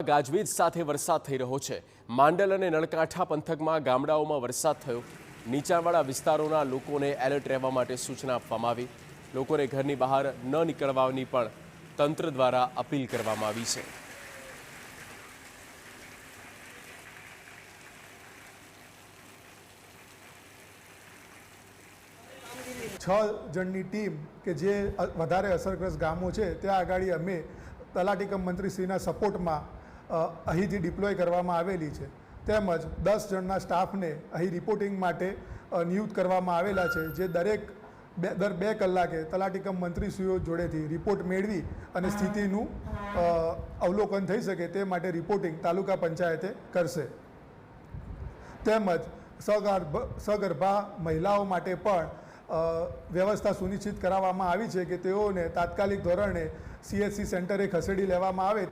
ગાજવીજ સાથે વરસાદ થઈ રહ્યો છે। માંડલ અને નળકાંઠા પંથકમાં ગામડાઓમાં વરસાદ થયો। નીચાણવાળા વિસ્તારોના લોકોને એલર્ટ રહેવા માટે સૂચના આપવામાં આવી। લોકોને ઘરની બહાર ન નીકળવાની પણ તંત્ર દ્વારા અપીલ કરવામાં આવી છે। 6 જણની ટીમ કે જે વધારે અસરગ્રસ્ત ગામો છે ત્યાં આગળ અમે તલાટી કમ મંત્રીશ્રીના સપોર્ટમાં અહીંથી ડિપ્લોય કરવામાં આવેલી છે। તેમજ 10 જણના સ્ટાફને અહીં રિપોર્ટિંગ માટે નિયુક્ત કરવામાં આવેલા છે, જે દર 2 કલાકે તલાટી કમ મંત્રીશ્રીઓ જોડેથી રિપોર્ટ મેળવી અને સ્થિતિનું અવલોકન થઈ શકે તે માટે રિપોર્ટિંગ તાલુકા પંચાયતે કરશે। તેમજ સગર્ભા મહિલાઓ માટે પણ વ્યવસ્થા સુનિશ્ચિત કરાવવામાં આવી છે કે તેઓને તાત્કાલિક ધોરણે CHC સેન્ટરે ખસેડી લેવામાં આવે।